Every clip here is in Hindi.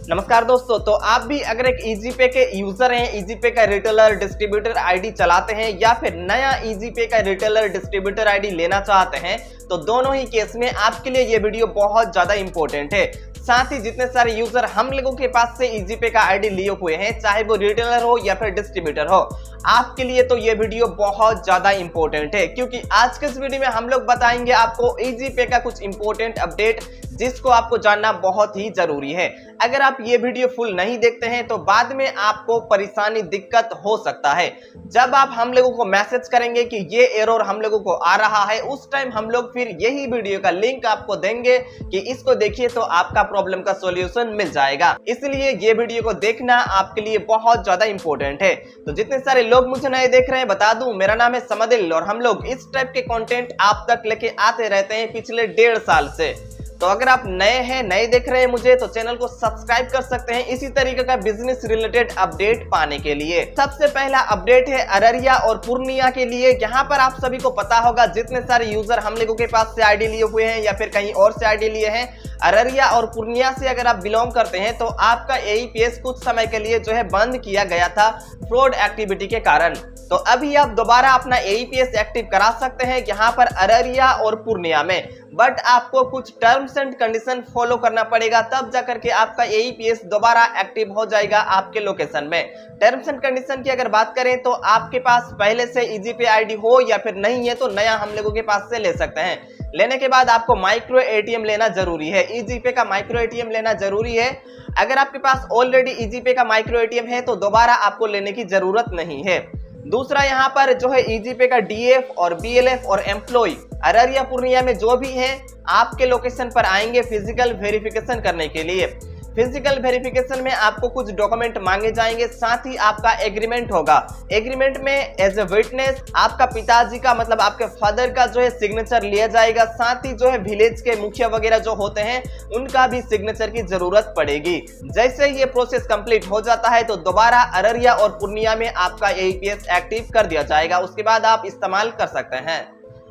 नमस्कार दोस्तों, तो आप भी अगर एक EasyPay के यूजर हैं, EasyPay का रिटेलर डिस्ट्रीब्यूटर आईडी चलाते हैं या फिर नया EasyPay का रिटेलर डिस्ट्रीब्यूटर आईडी लेना चाहते हैं, तो दोनों ही केस में आपके लिए ये वीडियो बहुत ज्यादा इंपॉर्टेंट है। साथ ही जितने सारे यूजर हम लोगों के पास से EasyPay का आईडी लिए हुए हैं, चाहे वो रिटेलर हो या फिर डिस्ट्रीब्यूटर हो, आपके लिए तो ये वीडियो बहुत ज्यादा इंपॉर्टेंट है, क्योंकि आज के इस वीडियो में हम लोग बताएंगे आपको EasyPay का कुछ इंपॉर्टेंट अपडेट जिसको आपको जानना बहुत ही जरूरी है। अगर आप ये वीडियो फुल नहीं देखते हैं तो बाद में आपको परेशानी दिक्कत हो सकता है। जब आप हम लोगों को मैसेज करेंगे कि ये एरर हम लोगों को आ रहा है, उस टाइम हम लोग फिर यही वीडियो का लिंक आपको देंगे कि इसको देखिए तो आपका प्रॉब्लम का सॉल्यूशन मिल जाएगा। इसलिए ये वीडियो को देखना आपके लिए बहुत ज्यादा इंपॉर्टेंट है। तो जितने सारे लोग मुझे नए देख रहे हैं, बता दूं मेरा नाम है समदिल और हम लोग इस टाइप के कंटेंट आप तक लेके आते रहते हैं पिछले 1.5 साल से। तो अगर आप नए हैं, नए देख रहे हैं मुझे, तो चैनल को सब्सक्राइब कर सकते हैं इसी तरीके का बिजनेस रिलेटेड अपडेट पाने के लिए। सबसे पहला अपडेट है अररिया और पूर्णिया के लिए। यहाँ पर आप सभी को पता होगा, जितने सारे यूजर हम लोगों के पास से आईडी लिए हुए हैं या फिर कहीं और से आईडी लिए हैं, अररिया और पूर्णिया से अगर आप बिलोंग करते हैं तो आपका AEPS कुछ समय के लिए जो है बंद किया गया था फ्रॉड एक्टिविटी के कारण। तो अभी आप दोबारा अपना AEPS एक्टिव करा सकते हैं यहाँ पर अररिया और पूर्णिया में, बट आपको कुछ टर्म्स एंड कंडीशन फॉलो करना पड़ेगा, तब जाकर के आपका AEPS दोबारा एक्टिव हो जाएगा आपके लोकेशन में। टर्म्स एंड कंडीशन की अगर बात करें तो आपके पास पहले से EasyPay आईडी हो या फिर नहीं है तो नया हम लोगों के पास से ले सकते हैं। लेने के बाद आपको माइक्रो ATM लेना जरूरी है, EasyPay का माइक्रो ATM लेना जरूरी है। अगर आपके पास ऑलरेडी EasyPay का माइक्रो ATM है तो दोबारा आपको लेने की जरूरत नहीं है। दूसरा यहाँ पर जो है EasyPay का DF और BLF और एम्प्लॉय अररिया पूर्णिया में जो भी है आपके लोकेशन पर आएंगे फिजिकल वेरिफिकेशन करने के लिए। फिजिकल वेरिफिकेशन में आपको कुछ डॉक्यूमेंट मांगे जाएंगे, साथ ही आपका एग्रीमेंट होगा। एग्रीमेंट में एज ए विटनेस आपका पिताजी का मतलब आपके फादर का जो है सिग्नेचर लिया जाएगा, साथ ही जो है विलेज के मुखिया वगैरह जो होते हैं उनका भी सिग्नेचर की जरूरत पड़ेगी। जैसे ये प्रोसेस कंप्लीट हो जाता है तो दोबारा अररिया और पूर्णिया में आपका AEPS एक्टिव कर दिया जाएगा, उसके बाद आप इस्तेमाल कर सकते हैं।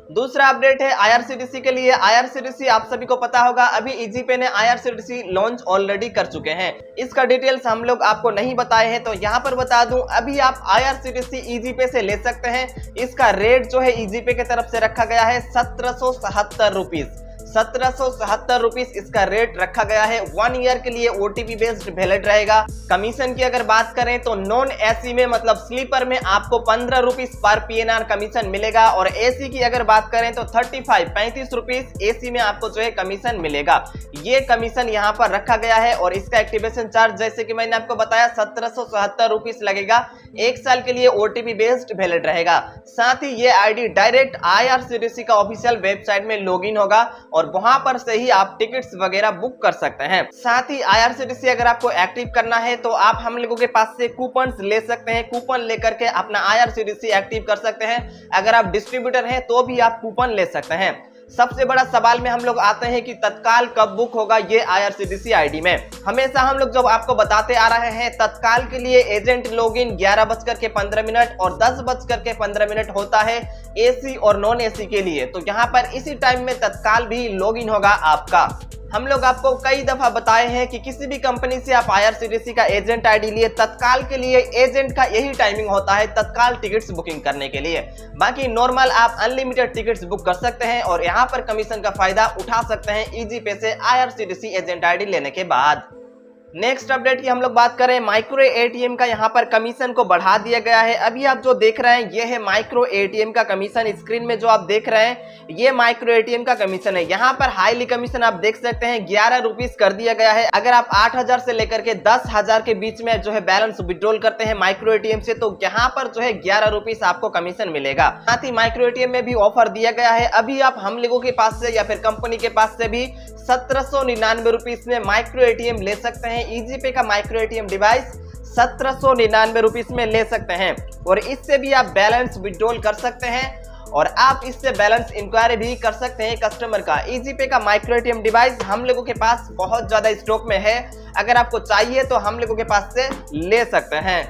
दूसरा अपडेट है IRCTC के लिए। IRCTC आप सभी को पता होगा, अभी EasyPay ने IRCTC लॉन्च ऑलरेडी कर चुके हैं। इसका डिटेल्स हम लोग आपको नहीं बताए हैं, तो यहाँ पर बता दूं, अभी आप IRCTC EasyPay से ले सकते हैं। इसका रेट जो है EasyPay की तरफ से रखा गया है 1777 रुपीज। 1777 रुपीज इसका रेट रखा गया है। 1 ईयर के लिए OTP बेस्ड वैलिड रहेगा। कमीशन की अगर बात करें तो नॉन AC में मतलब स्लीपर में आपको 15 रुपीज पर PNR कमीशन मिलेगा, और AC की अगर बात करें तो 35 रुपीज AC में आपको जो है कमीशन मिलेगा। ये कमीशन यहाँ पर रखा गया है, और इसका एक्टिवेशन चार्ज जैसे कि मैंने आपको बताया 1777 रुपीज लगेगा। 1 साल के लिए OTP बेस्ड वैलिड रहेगा। साथ ही ये आईडी डायरेक्ट IRCTC का ऑफिशियल वेबसाइट में लॉगिन होगा और वहां पर से ही आप टिकट्स वगैरह बुक कर सकते हैं। साथ ही IRCTC अगर आपको एक्टिव करना है तो आप हम लोगों के पास से कूपन ले सकते हैं। कूपन लेकर के अपना IRCTC एक्टिव कर सकते हैं। अगर आप डिस्ट्रीब्यूटर हैं तो भी आप कूपन ले सकते हैं। सबसे बड़ा सवाल में हम लोग आते हैं कि तत्काल कब बुक होगा ये IRCTC आईडी में। हमेशा हम लोग जब आपको बताते आ रहे हैं, तत्काल के लिए एजेंट लॉगिन 11:15 और 10:15 होता है AC और नॉन AC के लिए। तो यहाँ पर इसी टाइम में तत्काल भी लॉगिन होगा आपका। हम लोग आपको कई दफा बताए हैं कि किसी भी कंपनी से आप IRCTC का एजेंट आईडी लिए, तत्काल के लिए एजेंट का यही टाइमिंग होता है तत्काल टिकट्स बुकिंग करने के लिए। बाकी नॉर्मल आप अनलिमिटेड टिकट्स बुक कर सकते हैं और यहाँ पर कमीशन का फायदा उठा सकते हैं EasyPay से IRCTC एजेंट आईडी लेने के बाद। नेक्स्ट अपडेट की हम लोग बात करें, माइक्रो ATM का यहाँ पर कमीशन को बढ़ा दिया गया है। अभी आप जो देख रहे हैं ये है माइक्रो ATM का कमीशन। स्क्रीन में जो आप देख रहे हैं ये माइक्रो ATM का कमीशन है। यहाँ पर हाईली कमीशन आप देख सकते हैं 11 रुपीज कर दिया गया है। अगर आप 8000 से लेकर के 10,000 के बीच में जो है बैलेंस विड्रॉल करते हैं माइक्रो ATM से, तो यहाँ पर जो है 11 रुपीज आपको कमीशन मिलेगा। साथ ही माइक्रो ATM में भी ऑफर दिया गया है। अभी आप हम लोगों के पास से या फिर कंपनी के पास से भी 1799 रुपीज में माइक्रो ATM ले सकते हैं। EasyPay का माइक्रो ATM डिवाइस 1799 रुपीज में ले सकते हैं, और इससे भी आप बैलेंस विड्रॉल कर सकते हैं और आप इससे बैलेंस इंक्वायरी भी कर सकते हैं कस्टमर का। EasyPay का माइक्रो ATM डिवाइस हम लोगों के पास बहुत ज्यादा स्टॉक में है। अगर आपको चाहिए तो हम लोगों के पास से ले सकते हैं।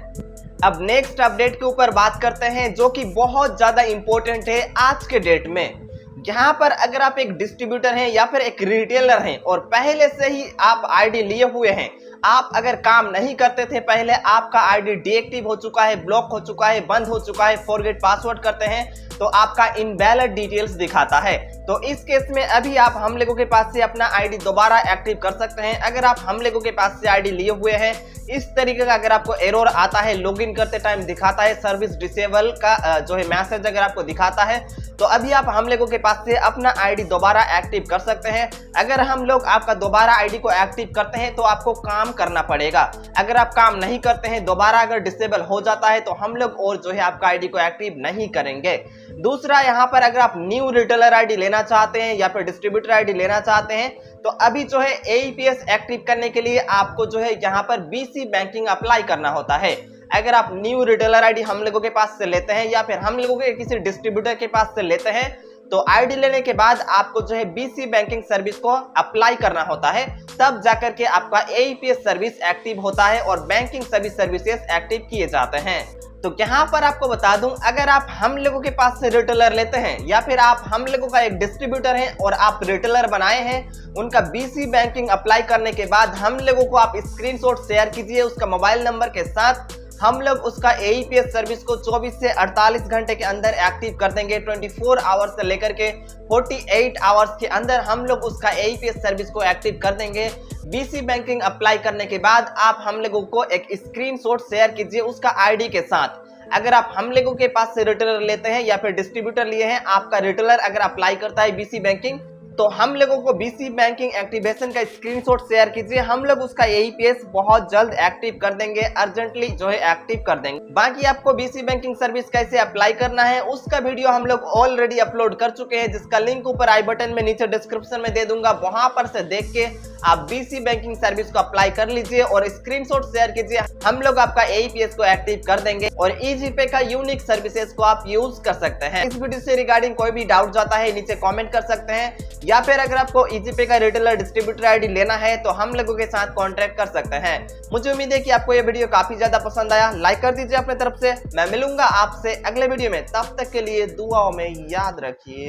अब नेक्स्ट अपडेट के ऊपर बात करते हैं जो कि बहुत ज्यादा इंपॉर्टेंट है आज के डेट में। यहाँ पर अगर आप एक डिस्ट्रीब्यूटर हैं या फिर एक रिटेलर हैं और पहले से ही आप आईडी लिए हुए हैं, आप अगर काम नहीं करते थे पहले, आपका आईडी डीएक्टिव हो चुका है, ब्लॉक हो चुका है, बंद हो चुका है, फॉरगेट पासवर्ड करते हैं तो आपका इनवैलिड डिटेल्स दिखाता है। तो इस केस में अभी आप हम लोगों के पास से अपना आईडी दोबारा एक्टिव कर सकते हैं। अगर आप हम लोगों के पास से आईडी लिए हुए हैं, इस तरीके का अगर आपको एरर आता है, लॉगिन करते टाइम दिखाता है, सर्विस डिसेबल का जो है मैसेज अगर आपको दिखाता है, तो अभी आप हम लोगों के पास से अपना आईडी दोबारा एक्टिव कर सकते हैं। अगर हम लोग आपका दोबारा आईडी को एक्टिव करते हैं तो आपको काम करना पड़ेगा। अगर आप काम नहीं करते हैं, दोबारा अगर डिसेबल हो जाता है, तो हम लोग और जो है आपका आईडी को एक्टिव नहीं करेंगे। दूसरा, यहाँ पर अगर आप न्यू रिटेलर आईडी लेना चाहते हैं या फिर डिस्ट्रीब्यूटर आईडी लेना चाहते हैं, तो अभी जो है AEPS एक्टिव करने के लिए आपको जो है यहाँ पर BC बैंकिंग अप्लाई करना होता है। अगर आप न्यू रिटेलर आईडी हम लोगों के पास से लेते हैं या फिर हम लोगों के किसी डिस्ट्रीब्यूटर के पास से लेते हैं, तो आईडी लेने के बाद आपको जो है BC बैंकिंग सर्विस को अप्लाई करना होता है, तब जाकर के आपका AEPS सर्विस एक्टिव होता है और बैंकिंग सभी सर्विसेज एक्टिव किए जाते हैं। तो यहाँ पर आपको बता दूं, अगर आप हम लोगों के पास से रिटेलर लेते हैं या फिर आप हम लोगों का एक डिस्ट्रीब्यूटर हैं और आप रिटेलर बनाए हैं, उनका BC बैंकिंग अप्लाई करने के बाद हम लोगों को आप स्क्रीनशॉट शेयर कीजिए उसका मोबाइल नंबर के साथ। हम लोग उसका AEPS सर्विस को 24 से 48 घंटे के अंदर एक्टिव कर देंगे। 24 आवर्स से लेकर के 48 आवर्स के अंदर हम लोग उसका AEPS सर्विस को एक्टिव कर देंगे। BC बैंकिंग अप्लाई करने के बाद आप हम लोगों को एक स्क्रीनशॉट शेयर कीजिए उसका आईडी के साथ। अगर आप हम लोगों के पास से रिटेलर लेते हैं या फिर डिस्ट्रीब्यूटर लिए हैं, आपका रिटेलर अगर अप्लाई करता है BC बैंकिंग, तो हम लोगों को BC बैंकिंग एक्टिवेशन का स्क्रीनशॉट शेयर कीजिए। हम लोग उसका AEPS बहुत जल्द एक्टिव कर देंगे, अर्जेंटली जो है एक्टिव कर देंगे। बाकी आपको BC बैंकिंग सर्विस कैसे अप्लाई करना है उसका वीडियो हम लोग ऑलरेडी अपलोड कर चुके हैं, जिसका लिंक ऊपर आई बटन में नीचे डिस्क्रिप्शन में दे दूंगा। वहां पर से देख के आप BC बैंकिंग सर्विस को अप्लाई कर लीजिए और स्क्रीनशॉट शेयर कीजिए। हम लोग आपका AEPS को एक्टिव कर देंगे और EasyPay का यूनिक सर्विसेज को आप यूज कर सकते हैं। इस वीडियो से रिगार्डिंग कोई भी डाउट जाता है नीचे कमेंट कर सकते हैं, या फिर अगर आपको EasyPay का रिटेलर डिस्ट्रीब्यूटर आईडी लेना है तो हम लोगों के साथ कांटेक्ट कर सकते हैं। मुझे उम्मीद है कि आपको ये वीडियो काफी ज्यादा पसंद आया। लाइक कर दीजिए अपने तरफ से। मैं मिलूंगा आपसे अगले वीडियो में, तब तक के लिए दुआओं में याद रखिए।